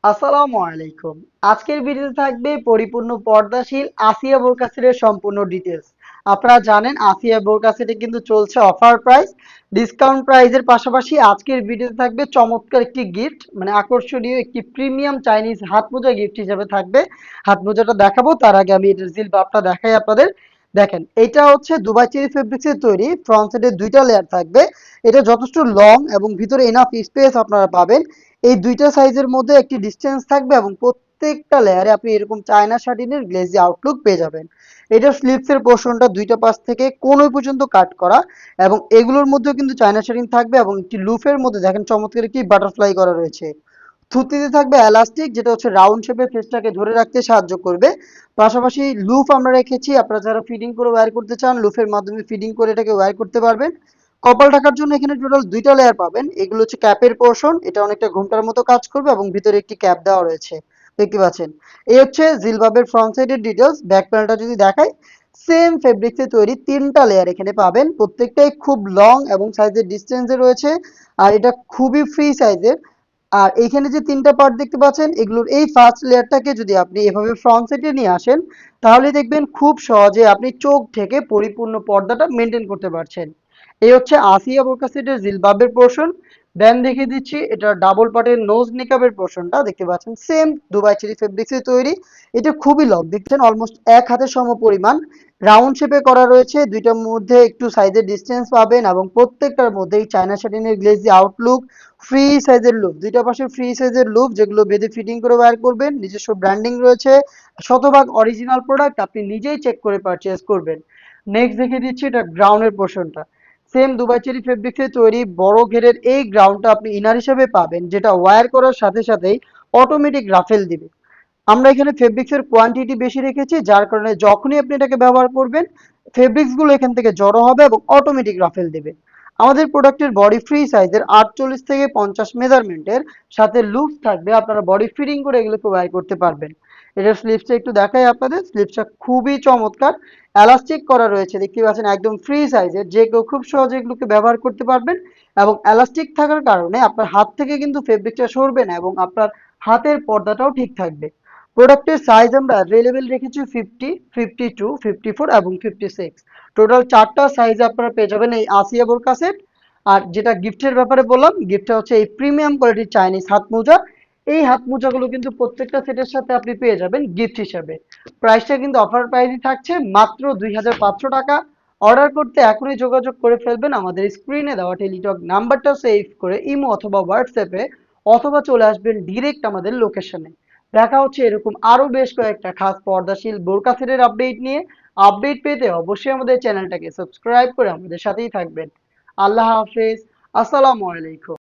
আসসালামু আলাইকুম। আজকের ভিডিওতে থাকবে পরিপূর্ণ পর্দাশীল আসিয়া বোরকা সেটের সম্পূর্ণ ডিটেলস। আপনারা জানেন আসিয়া বোরকা সেটে কিন্তু চলছে অফার প্রাইস, ডিসকাউন্ট প্রাইসের পাশাপাশি আজকের ভিডিওতে থাকবে চমৎকার একটি গিফট, মানে আকর্ষণীয় একটি প্রিমিয়াম চাইনিজ হাত মোজা গিফট হিসেবে থাকবে। হাত মোজাটা দেখাবো তার আগে আমি এটার জিলবাবটা দেখাই আপনাদের। দেখেন, এটা হচ্ছে দুবাই চেরি ফেব্রিক্সের তৈরি, ফ্রন্ট সাইডে দুইটা লেয়ার থাকবে। এটা যথেষ্ট লং এবং ভিতরে এনাফ স্পেস আপনারা পাবেন। এই দুইটা সাইজের মধ্যে একটি ডিসটেন্স থাকবে এবং প্রত্যেকটা লেয়ারে আপনি এরকম চায়না শাটিনের গ্লেজি আউটলুক পেয়ে যাবেন। এটা স্লিপসের পোর্শনটা দুইটা পাশ থেকে কোনই পর্যন্ত কাট করা এবং এগুলোর মধ্যেও কিন্তু চায়না শাটিন থাকবে এবং একটি লুফের মধ্যে দেখেন চমৎকার একটি বাটারফ্লাই করা রয়েছে। থুতনিতে থাকবে এলাস্টিক, যেটা হচ্ছে রাউন্ড শেপে ফেসটাকে ধরে রাখতে সাহায্য করবে। পাশাপাশি লুফ আমরা রেখেছি, আপনারা যারা ফিডিং করে ওয়্যার করতে চান লুফের মাধ্যমে ফিডিং করে এটাকে ওয়্যার করতে পারবেন। কপাল ঢাকার জন্য এখানে টোটাল দুইটা লেয়ার পাবেন। এগুলো হচ্ছে ক্যাপের পোর্শন, এটা অনেকটা ঘুমটার মতো কাজ করবে এবং ভিতরে একটি ক্যাপ দেওয়া রয়েছে, দেখতে পাচ্ছেন। এই হচ্ছে জিলবাবের ফ্রন্ট সাইডের ডিটেলস। ব্যাক প্যানেলটা যদি দেখাই, সেম ফেব্রিক্সে তৈরি তিনটা লেয়ার এখানে পাবেন, প্রত্যেকটাই খুব লং এবং সাইজের ডিস্টেন্সে রয়েছে। আর এটা খুবই ফ্রি সাইজের। আর এইখানে যে তিনটা পার্ট দেখতে পাচ্ছেন, এগুলোর এই ফার্স্ট লেয়ারটাকে যদি আপনি এভাবে ফ্রন্ট সাইডে নিয়ে আসেন, তাহলে দেখবেন খুব সহজে আপনি চোখ থেকে পরিপূর্ণ পর্দাটা মেনটেন করতে পারছেন। এই হচ্ছে আসিয়া বোরকা সেটের জিলবাবের পোর্শন। দেন দেখিয়ে দিচ্ছি এটা ডাবল পার্টের নোজ নিকাবের পোর্শনটা, দেখতে পাচ্ছেন সেম দুবাই চেরি ফেব্রিক্সে তৈরি। এটা খুবই লং, দেখছেন অলমোস্ট এক হাতের সম পরিমাণ, রাউন্ড শেপে করা রয়েছে। দুইটার মধ্যে একটু সাইজের ডিস্টেন্স পাবেন এবং প্রত্যেকটার মধ্যেই চায়না শাটিনের গ্লেজি আউটলুক, ফ্রি সাইজের লুপ, দুইটা পাশে ফ্রি সাইজের লুপ যেগুলো বেঁধে ফিটিং করে ওয়্যার করবেন। নিজস্ব ব্র্যান্ডিং রয়েছে, শতভাগ অরিজিনাল প্রোডাক্ট, আপনি নিজেই চেক করে পারচেজ করবেন। নেক্সট দেখিয়ে দিচ্ছি এটা গ্রাউন্ডের পোর্শনটা। সেম দুবাই চেরি ফেব্রিক্সে তৈরি বড় ঘেরের এই গ্রাউন্ডটা আপনি ইনার হিসেবে পাবেন, যেটা ওয়্যার করার সাথে সাথেই অটোমেটিক রাফেল দিবে। আমরা এখানে ফেব্রিক্সের কোয়ান্টিটি বেশি রেখেছি, যার কারণে যখনই আপনি এটাকে ব্যবহার করবেন ফেব্রিক্স গুলো এখান থেকে জড়ো হবে এবং অটোমেটিক রাফেল দেবে। আমাদের প্রোডাক্টের বডি ফ্রি সাইজের 48 থেকে 50 মেজারমেন্টের সাথে লুপ থাকবে, আপনারা বডি ফিটিং করে এগুলোকে ওয়্যার করতে পারবেন। এটার স্লিপসটা একটু দেখাই আপনাদের, স্লিপসটা খুবই চমৎকার, এলাস্টিক করা রয়েছে, দেখতে পাচ্ছেন একদম ফ্রি সাইজের, যে কেউ খুব সহজে এগুলোকে ব্যবহার করতে পারবেন। এবং এলাস্টিক থাকার কারণে আপনার হাত থেকে কিন্তু ফেব্রিকটা সরবে না এবং আপনার হাতের পর্দাটাও ঠিক থাকবে। প্রোডাক্টের সাইজ আমরা অ্যাভেলেবেল রেখেছি 50, 52, 54 এবং 56। টোটাল চারটা সাইজ আপনারা পেয়ে যাবেন এই আসিয়া বোরকা সেট। আর যেটা গিফটের ব্যাপারে বললাম, গিফটটা হচ্ছে এই প্রিমিয়াম কোয়ালিটির চাইনিজ হাত মোজা। এই হাত মোজাগুলো কিন্তু প্রত্যেকটা সেটের সাথে আপনি পেয়ে যাবেন গিফট হিসাবে। প্রাইসটা কিন্তু অফার প্রাইসই থাকছে মাত্র 2500 টাকা। অর্ডার করতে এখনই যোগাযোগ করে ফেলবেন আমাদের স্ক্রিনে দেওয়া টেলিটক নাম্বারটা সেভ করে ইমো অথবা হোয়াটসঅ্যাপে, অথবা চলে আসবেন ডিরেক্ট আমাদের লোকেশনে। দেখা হচ্ছে এরকম আরো বেশ কয়েকটা খাস পর্দাশীল বোরকা সেটের আপডেট নিয়ে। আপডেট পেতে অবশ্যই আমাদের চ্যানেলটাকে সাবস্ক্রাইব করে আমাদের সাথেই থাকবেন। আল্লাহ হাফেজ। আসসালামু আলাইকুম।